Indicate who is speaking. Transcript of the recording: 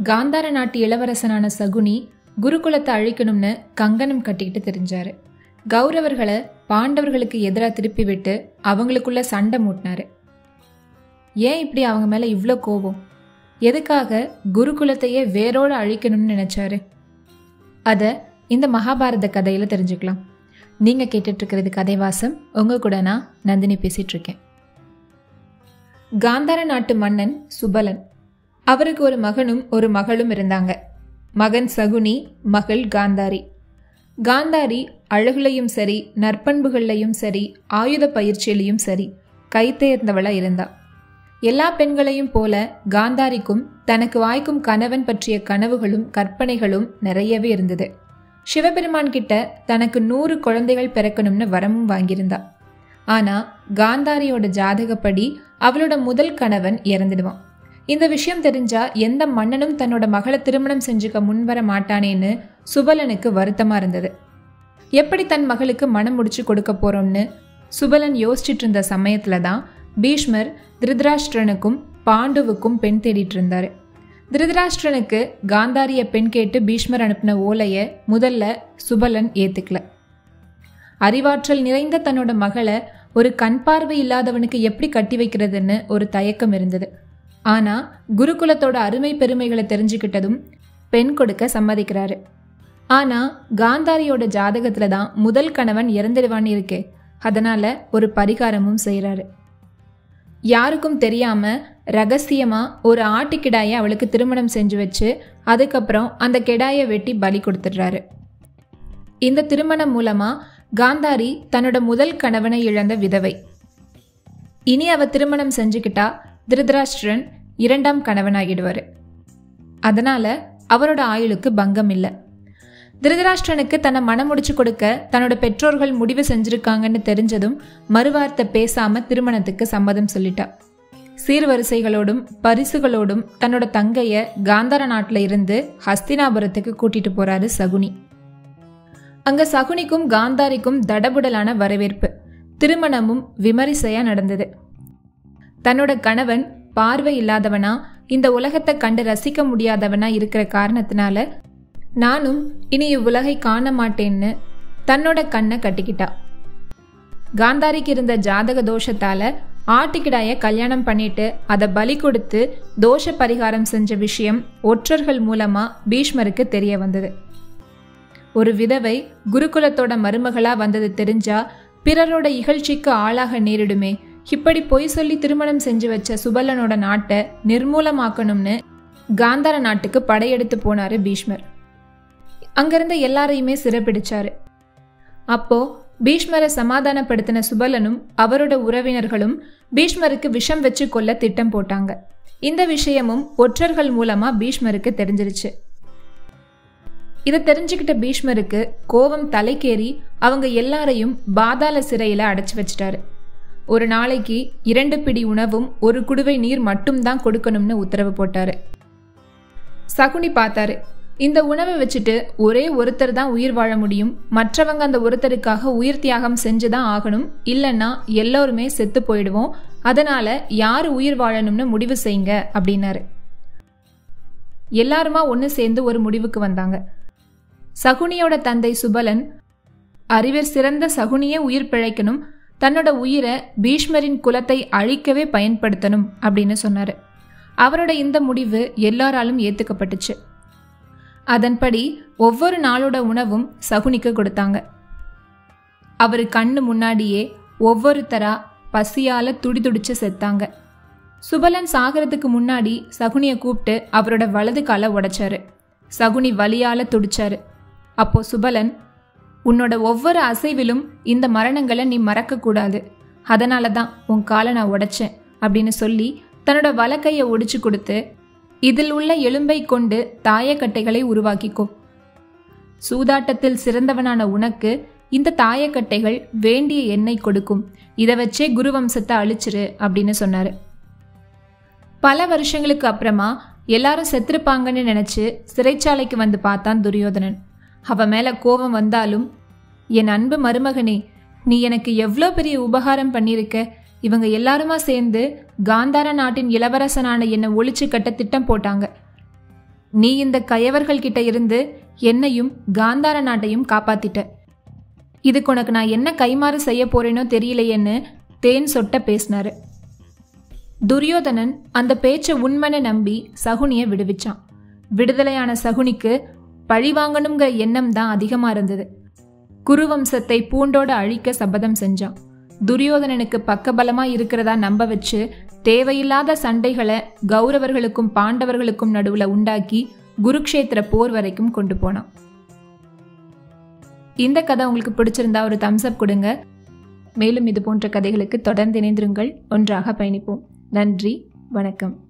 Speaker 1: காந்தார நாட்டு இளவரசனான சகுனி குருகுலத்தை அழிக்கணும்னு கங்கணம் கட்டிக்கிட்டு தெரிஞ்சாரு. கௌரவர்களை பாண்டவர்களுக்கு எதிராக திருப்பி விட்டு அவங்களுக்குள்ள சண்டை மூட்டினாரு. ஏன் இப்படி அவங்க மேல இவ்வளோ கோபம்? எதுக்காக குருகுலத்தையே வேரோட அழிக்கணும்னு நினைச்சாரு? அதை இந்த மகாபாரத கதையில தெரிஞ்சுக்கலாம். நீங்க கேட்டுட்டு இருக்கிறது கதைவாசம். உங்க கூட நான் நந்தினி பேசிட்டு இருக்கேன். காந்தார நாட்டு மன்னன் சுபலன். அவருக்கு ஒரு மகனும் ஒரு மகளும் இருந்தாங்க. மகன் சகுனி, மகள் காந்தாரி. காந்தாரி அழகுலையும் சரி, நற்பண்புகள்லையும் சரி, ஆயுத பயிற்சியிலையும் சரி கைத்தேர்ந்தவளா இருந்தா. எல்லா பெண்களையும் போல காந்தாரிக்கும் தனக்கு வாய்க்கும் கணவன் பற்றிய கனவுகளும் கற்பனைகளும் நிறையவே இருந்தது. சிவபெருமான் கிட்ட தனக்கு 100 குழந்தைகள் பிறக்கணும்னு வரமும் வாங்கியிருந்தா. ஆனா காந்தாரியோட ஜாதகப்படி அவளோட முதல் கணவன் இறந்துடுவான். இந்த விஷயம் தெரிஞ்சா எந்த மன்னனும் தன்னோட மகளை திருமணம் செஞ்சுக்க முன்வர மாட்டானேன்னு சுபலனுக்கு வருத்தமா இருந்தது. எப்படி தன் மகளுக்கு மனம் முடிச்சு கொடுக்க போறோம்னு சுபலன் யோசிச்சுட்டு இருந்த சமயத்துல தான் பீஷ்மர் திருதராஷ்டிரனுக்கும் பாண்டுவுக்கும் பெண் தேடிட்டு இருந்தாரு. திருதராஷ்டிரனுக்கு காந்தாரிய பெண் கேட்டு பீஷ்மர் அனுப்பின ஓலைய முதல்ல சுபலன் ஏத்துக்கல. அறிவாற்றல் நிறைந்த தன்னோட மகளை ஒரு கண் பார்வை இல்லாதவனுக்கு எப்படி கட்டி வைக்கிறதுன்னு ஒரு தயக்கம் இருந்தது. ஆனா குருகுலத்தோட அருமை பெருமைகளை தெரிஞ்சுக்கிட்டதும் பெண் கொடுக்க சம்மதிக்கிறாரு. ஆனா காந்தாரியோட ஜாதகத்துல தான் முதல் கணவன் இறந்துடுவான்னு இருக்கே, அதனால ஒரு பரிகாரமும் செய்யறாரு. யாருக்கும் தெரியாம ரகசியமா ஒரு ஆட்டுக்கிடாயை அவளுக்கு திருமணம் செஞ்சு வச்சு அதுக்கப்புறம் அந்த கிடாயை வெட்டி பலி கொடுத்துடுறாரு. இந்த திருமணம் மூலமா காந்தாரி தன்னோட முதல் கணவனை இழந்த விதவை. இனி அவ திருமணம் செஞ்சுக்கிட்டா திருதராஷ்டிரன் 2ஆம் கணவனாகிடுவாரு. அதனால அவரோட ஆயுளுக்கு பங்கம் இல்லை. திருதராஷ்டிரனுக்கு தன்னை மனம் முடிச்சு கொடுக்க தன்னோட பெற்றோர்கள் முடிவு செஞ்சிருக்காங்கன்னு தெரிஞ்சதும் மறுவார்த்தை பேசாம திருமணத்துக்கு சம்மதம் சொல்லிட்டா. சீர்வரிசைகளோடும் பரிசுகளோடும் தன்னோட தங்கைய காந்தார நாட்டுல இருந்து ஹஸ்தினாபுரத்துக்கு கூட்டிட்டு போறாரு சகுனி. அங்க சகுனிக்கும் காந்தாரிக்கும் தடபுடலான வரவேற்பு. திருமணமும் விமரிசையா நடந்தது. தன்னோட கணவன் பார்வை இல்லாதவனா, இந்த உலகத்தை கண்டு ரசிக்க முடியாதவனா இருக்கிற காரணத்தினால நானும் இனி இவ்வுலகை காண மாட்டேன்னு தன்னோட கண்ணை கட்டிக்கிட்டா. காந்தாரிக்கு இருந்த ஜாதக தோஷத்தால ஆட்டுக்கிடாய கல்யாணம் பண்ணிட்டு அதை பலி கொடுத்து தோஷ பரிகாரம் செஞ்ச விஷயம் ஒற்றர்கள் மூலமா பீஷ்மருக்கு தெரிய வந்தது. ஒரு விதவை குருகுலத்தோட மருமகளா வந்தது தெரிஞ்சா பிறரோட இகழ்ச்சிக்கு ஆளாக நேரிடுமே. இப்படி பொய் சொல்லி திருமணம் செஞ்சு வச்ச சுபலனோட நாட்டை நிர்மூலமாக்கணும்னு காந்தார நாட்டுக்கு படையெடுத்து போனாரு பீஷ்மர். அங்கிருந்த எல்லாரையுமே சிறைப்பிடிச்சாரு. அப்போ பீஷ்மரை சமாதானப்படுத்தின சுபலனும் அவரோட உறவினர்களும் பீஷ்மருக்கு விஷம் வச்சு கொல்ல திட்டம் போட்டாங்க. இந்த விஷயமும் ஒற்றர்கள் மூலமா பீஷ்மருக்கு தெரிஞ்சிருச்சு. இதை தெரிஞ்சுக்கிட்ட பீஷ்மருக்கு கோபம் தலைக்கேறி அவங்க எல்லாரையும் பாதாள சிறையில அடைச்சு வச்சிட்டாரு. ஒரு நாளைக்கு 2 பிடி உணவும் 1 குடுவை நீர் மட்டும்தான் கொடுக்கணும்னு உத்தரவு போட்டாரு. சகுனி பார்த்தாரு, இந்த உணவை வச்சுட்டு ஒரே ஒருத்தர் தான் உயிர் வாழ முடியும், மற்றவங்க அந்த ஒருத்தருக்காக உயிர் தியாகம் செஞ்சுதான் ஆகணும், இல்லைன்னா எல்லோருமே செத்து போயிடுவோம், அதனால யாரு உயிர் வாழணும்னு முடிவு செய்யுங்க அப்படின்னாரு. எல்லாருமா ஒன்று சேர்ந்து ஒரு முடிவுக்கு வந்தாங்க. சகுனியோட தந்தை சுபலன் அறிவர் சிறந்த சகுனியே உயிர் பிழைக்கணும், தன்னோட உயிரை பீஷ்மரின் குலத்தை அழிக்கவே பயன்படுத்தணும் அப்படின்னு சொன்னாரு. அவரோட இந்த முடிவு எல்லாராலும் ஏத்துக்கப்பட்டுச்சு. அதன்படி ஒவ்வொரு நாளோட உணவும் சகுனிக்கு கொடுத்தாங்க. அவரு கண்ணு முன்னாடியே ஒவ்வொருத்தரா பசியால துடிதுடிச்சு செத்தாங்க. சுபலன் சாகிறதுக்கு முன்னாடி சகுனியை கூப்பிட்டு அவரோட வலது காலை உடைச்சாரு. சகுனி வலியால துடிச்சாரு. அப்போ சுபலன், உன்னோட ஒவ்வொரு அசைவிலும் இந்த மரணங்களை நீ மறக்க கூடாது, அதனால தான் உன் காலை நான் உடைச்சேன் அப்படின்னு சொல்லி தன்னோட வலக்கையை ஒடிச்சு கொடுத்து, இதில் உள்ள எலும்பை கொண்டு தாயக்கட்டைகளை உருவாக்கிக்கோ. சூதாட்டத்தில் சிறந்தவனான உனக்கு இந்த தாயக்கட்டைகள் வேண்டிய எண்ணெய் கொடுக்கும், இதை வச்சே குருவம்சத்தை அழிச்சிரு அப்படின்னு சொன்னாரு. பல வருஷங்களுக்கு அப்புறமா எல்லாரும் செத்துருப்பாங்கன்னு நினைச்சு சிறைச்சாலைக்கு வந்து பார்த்தான் துரியோதனன். அவ மேல கோபம் வந்தாலும், என் அன்பு மருமகனே, நீ எனக்கு எவ்வளோ பெரிய உபகாரம் பண்ணியிருக்க, இவங்க எல்லாருமா சேர்ந்து காந்தார நாட்டின் இளவரசனான என்னை ஒழிச்சு கட்ட திட்டம் போட்டாங்க. நீ இந்த கயவர்கள் கிட்ட இருந்து என்னையும் காந்தார நாட்டையும் காப்பாத்திட்ட. இதுக்கு உனக்கு நான் என்ன கைமாறு செய்ய போறேனோ தெரியலையேன்னு தேன் சொட்ட பேசினாரு. துரியோதனன் அந்த பேச்சை உண்மைன்னு நம்பி சகுனிய விடுவிச்சான். விடுதலையான சகுனிக்கு பழி வாங்கணுங்கிற எண்ணம் தான் அதிகமா இருந்தது. குருவம்சத்தை பூண்டோட அழிக்க சபதம் செஞ்சான். துரியோதனனுக்கு பக்கபலமா இருக்கிறதா நம்ப வச்சு தேவையில்லாத சண்டைகளை கௌரவர்களுக்கும் பாண்டவர்களுக்கும் நடுவுல உண்டாக்கி குருக்ஷேத்திர போர் வரைக்கும் கொண்டு போனான். இந்த கதை உங்களுக்கு பிடிச்சிருந்தா ஒரு தம்ஸ் அப் கொடுங்க. மேலும் இது போன்ற கதைகளுக்கு தொடர்ந்து இணைந்திருங்கள். ஒன்றாக பயணிப்போம். நன்றி, வணக்கம்.